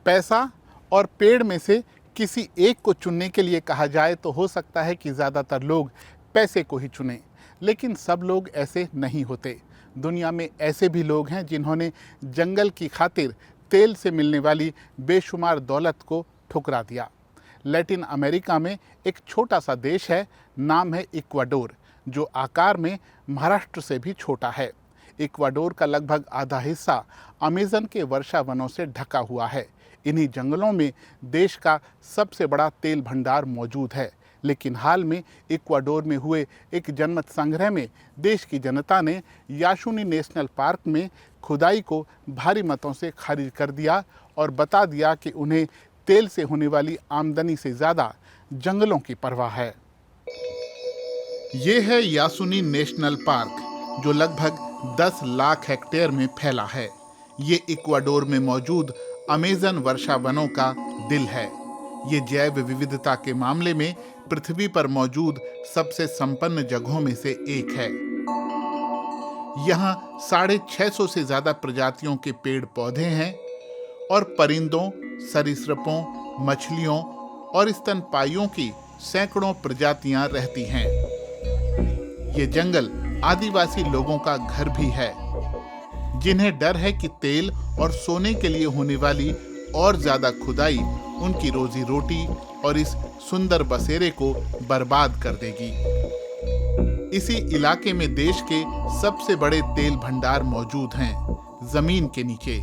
पैसा और पेड़ में से किसी एक को चुनने के लिए कहा जाए तो हो सकता है कि ज़्यादातर लोग पैसे को ही चुनें, लेकिन सब लोग ऐसे नहीं होते। दुनिया में ऐसे भी लोग हैं जिन्होंने जंगल की खातिर तेल से मिलने वाली बेशुमार दौलत को ठुकरा दिया। लैटिन अमेरिका में एक छोटा सा देश है, नाम है इक्वाडोर, जो आकार में महाराष्ट्र से भी छोटा है। इक्वाडोर का लगभग आधा हिस्सा अमेज़न के वर्षा वनों से ढका हुआ है। इन्हीं जंगलों में देश का सबसे बड़ा तेल भंडार मौजूद है। लेकिन हाल में इक्वाडोर में हुए एक जनमत संग्रह में देश की जनता ने यासुनी नेशनल पार्क में खुदाई को भारी मतों से खारिज कर दिया और बता दिया कि उन्हें तेल से होने वाली आमदनी से ज़्यादा जंगलों की परवाह है। ये है यासुनी नेशनल पार्क, जो लगभग 10 लाख हेक्टेयर में फैला है। ये इक्वाडोर में मौजूद अमेज़न वर्षा वनों का दिल है। ये जैव विविधता के मामले में पृथ्वी पर मौजूद सबसे संपन्न जगहों में से एक है। यहाँ 650 से ज्यादा प्रजातियों के पेड़ पौधे हैं और परिंदों, सरीसृपों, मछलियों और स्तनपायियों की सैकड़ों प्रजातियां रहती हैं। ये जंगल आदिवासी लोगों का घर भी है, जिन्हें डर है कि तेल और सोने के लिए होने वाली और ज्यादा खुदाई उनकी रोजी रोटी और इस सुंदर बसेरे को बर्बाद कर देगी। इसी इलाके में देश के सबसे बड़े तेल भंडार मौजूद हैं, जमीन के नीचे।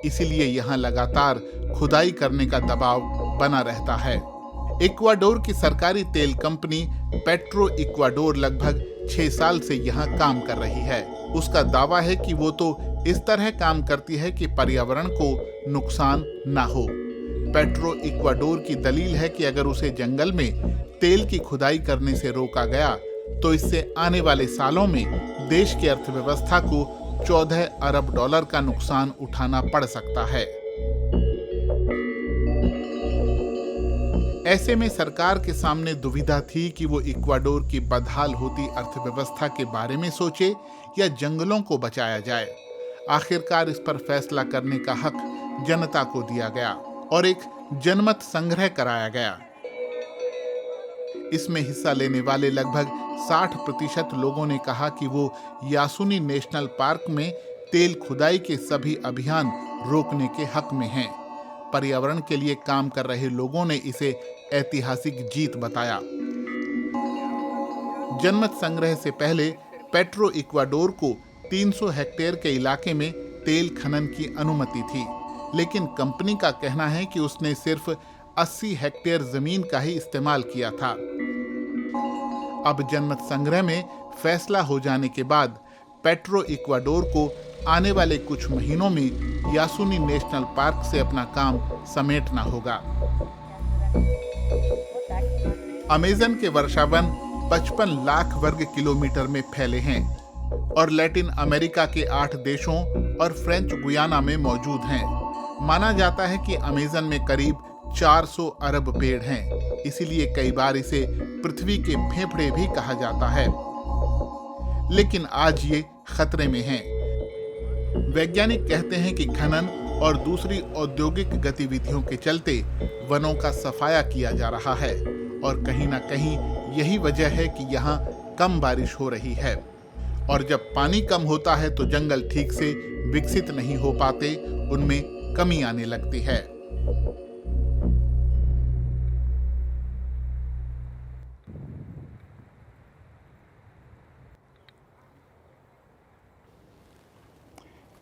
इसीलिए यहाँ लगातार खुदाई करने का दबाव बना रहता है। इक्वाडोर की सरकारी तेल कंपनी पेट्रो इक्वाडोर लगभग 6 साल से यहाँ काम कर रही है। उसका दावा है कि वो तो इस तरह काम करती है कि पर्यावरण को नुकसान ना हो। पेट्रो इक्वाडोर की दलील है कि अगर उसे जंगल में तेल की खुदाई करने से रोका गया तो इससे आने वाले सालों में देश की अर्थव्यवस्था को 14 अरब डॉलर का नुकसान उठाना पड़ सकता है। ऐसे में सरकार के सामने दुविधा थी कि वो इक्वाडोर की बदहाल होती अर्थव्यवस्था के बारे में सोचे या जंगलों को बचाया जाए। आखिरकार इस पर फैसला करने का हक जनता को दिया गया और एक जनमत संग्रह कराया गया। इसमें हिस्सा लेने वाले लगभग 60% लोगों ने कहा कि वो यासुनी नेशनल पार्क में तेल खुदाई के सभी अभियान रोकने के हक में हैं। पर्यावरण के लिए काम कर रहे लोगों ने इसे ऐतिहासिक जीत बताया। जनमत संग्रह से पहले पेट्रो इक्वाडोर को 300 हेक्टेयर के इलाके में तेल खनन की अनुमति थी, लेकिन कंपनी का कहना है कि उसने सिर्फ 80 हेक्टेयर जमीन का ही इस्तेमाल किया था। अब जनमत संग्रह में फैसला हो जाने के बाद पेट्रो इक्वाडोर को आने वाले कुछ महीनों में यासुनी नेशनल पार्क से अपना काम समेटना होगा। अमेज़न के वर्षावन 55 लाख वर्ग किलोमीटर में फैले हैं और लैटिन अमेरिका के 8 देशों और फ्रेंच गुयाना में मौजूद हैं। माना जाता है कि अमेज़न में करीब 400 अरब पेड़ हैं, इसीलिए कई बार इसे पृथ्वी के फेफड़े भी कहा जाता है। लेकिन आज ये खतरे में हैं। वैज्ञानिक कहते हैं कि खनन और दूसरी औद्योगिक गतिविधियों के चलते वनों का सफाया किया जा रहा है और कहीं ना कहीं यही वजह है कि यहाँ कम बारिश हो रही है। और जब पानी कम होता है तो जंगल ठीक से विकसित नहीं हो पाते, उनमें कमी आने लगती है।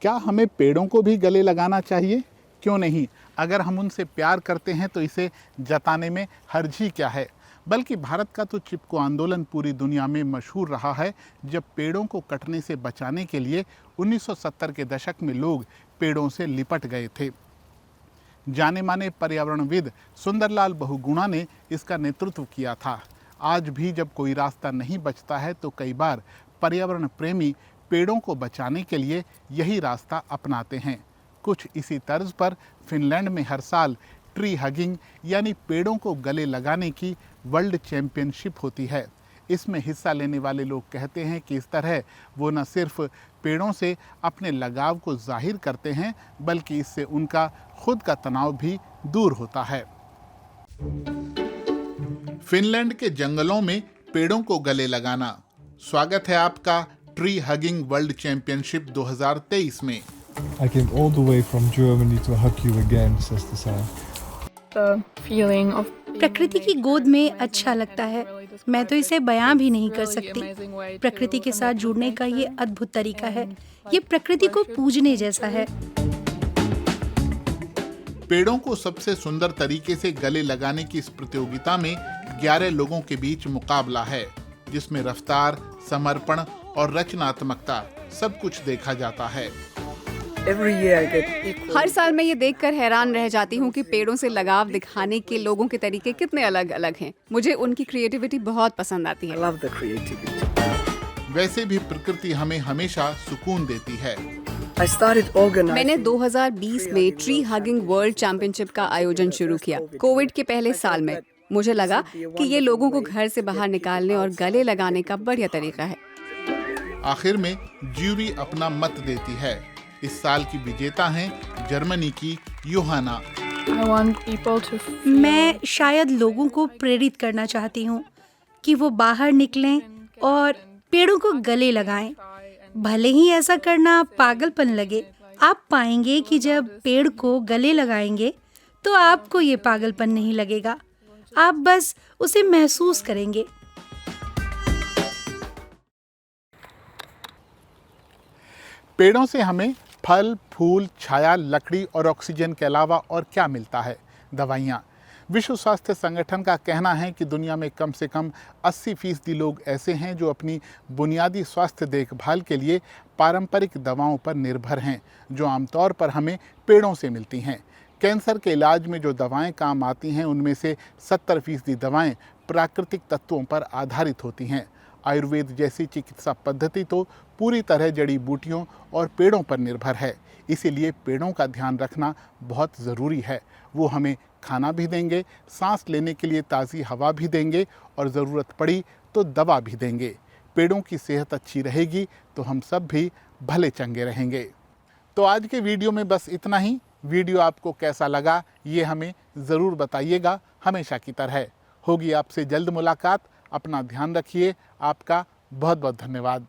क्या हमें पेड़ों को भी गले लगाना चाहिए? क्यों नहीं? अगर हम उनसे प्यार करते हैं तो इसे जताने में हर्ज ही क्या है। बल्कि भारत का तो चिपको आंदोलन पूरी दुनिया में मशहूर रहा है, जब पेड़ों को कटने से बचाने के लिए 1970 के दशक में लोग पेड़ों से लिपट गए थे। जाने माने पर्यावरणविद सुंदरलाल बहुगुणा ने इसका नेतृत्व किया था। आज भी जब कोई रास्ता नहीं बचता है तो कई बार पर्यावरण प्रेमी पेड़ों को बचाने के लिए यही रास्ता अपनाते हैं। कुछ इसी तर्ज पर फिनलैंड में हर साल ट्री हगिंग यानी पेड़ों को गले लगाने की वर्ल्ड चैंपियनशिप होती है। इसमें हिस्सा लेने वाले लोग कहते हैं कि इस तरह वो न सिर्फ पेड़ों से अपने लगाव को जाहिर करते हैं, बल्कि इससे उनका खुद का तनाव भी दूर होता है। फिनलैंड के जंगलों में पेड़ों को गले लगाना। स्वागत है आपका ट्री हगिंग वर्ल्ड चैंपियनशिप 2023 में। I came all the way from Germany to hug you again, says the sign. प्रकृति की गोद में अच्छा लगता है। मैं तो इसे बयां भी नहीं कर सकती। प्रकृति के साथ जुड़ने का ये अद्भुत तरीका है। ये प्रकृति को पूजने जैसा है। पेड़ों को सबसे सुंदर तरीके से गले लगाने की इस प्रतियोगिता में 11 लोगों के बीच मुकाबला है, जिसमें रफ्तार, समर्पण और रचनात्मकता सब कुछ देखा जाता है। हर साल मैं ये देखकर हैरान रह जाती हूँ कि पेड़ों से लगाव दिखाने के लोगों के तरीके कितने अलग अलग हैं। मुझे उनकी क्रिएटिविटी बहुत पसंद आती है। वैसे भी प्रकृति हमें हमेशा सुकून देती है। मैंने 2020 में ट्री हगिंग वर्ल्ड चैंपियनशिप का आयोजन शुरू किया, कोविड के पहले साल में। मुझे लगा कि ये लोगों को घर से बाहर निकालने और गले लगाने का बढ़िया तरीका है। आखिर में ज्यूरी अपना मत देती है। इस साल की विजेता हैं जर्मनी की योहाना। मैं शायद लोगों को प्रेरित करना चाहती हूँ कि वो बाहर निकलें और पेड़ों को गले लगाएं। भले ही ऐसा करना पागलपन लगे, आप पाएंगे कि जब पेड़ को गले लगाएंगे तो आपको ये पागलपन नहीं लगेगा। आप बस उसे महसूस करेंगे। पेड़ों से हमें फल, फूल, छाया, लकड़ी और ऑक्सीजन के अलावा और क्या मिलता है? दवाइयाँ। विश्व स्वास्थ्य संगठन का कहना है कि दुनिया में कम से कम 80% लोग ऐसे हैं जो अपनी बुनियादी स्वास्थ्य देखभाल के लिए पारंपरिक दवाओं पर निर्भर हैं, जो आमतौर पर हमें पेड़ों से मिलती हैं। कैंसर के इलाज में जो दवाएं काम आती हैं, उनमें से 70% दवाएं प्राकृतिक तत्वों पर आधारित होती हैं। आयुर्वेद जैसी चिकित्सा पद्धति तो पूरी तरह जड़ी बूटियों और पेड़ों पर निर्भर है। इसीलिए पेड़ों का ध्यान रखना बहुत ज़रूरी है। वो हमें खाना भी देंगे, सांस लेने के लिए ताज़ी हवा भी देंगे और ज़रूरत पड़ी तो दवा भी देंगे। पेड़ों की सेहत अच्छी रहेगी तो हम सब भी भले चंगे रहेंगे। तो आज के वीडियो में बस इतना ही। वीडियो आपको कैसा लगा ये हमें ज़रूर बताइएगा। हमेशा की तरह होगी आपसे जल्द मुलाकात। अपना ध्यान रखिए। आपका बहुत बहुत धन्यवाद।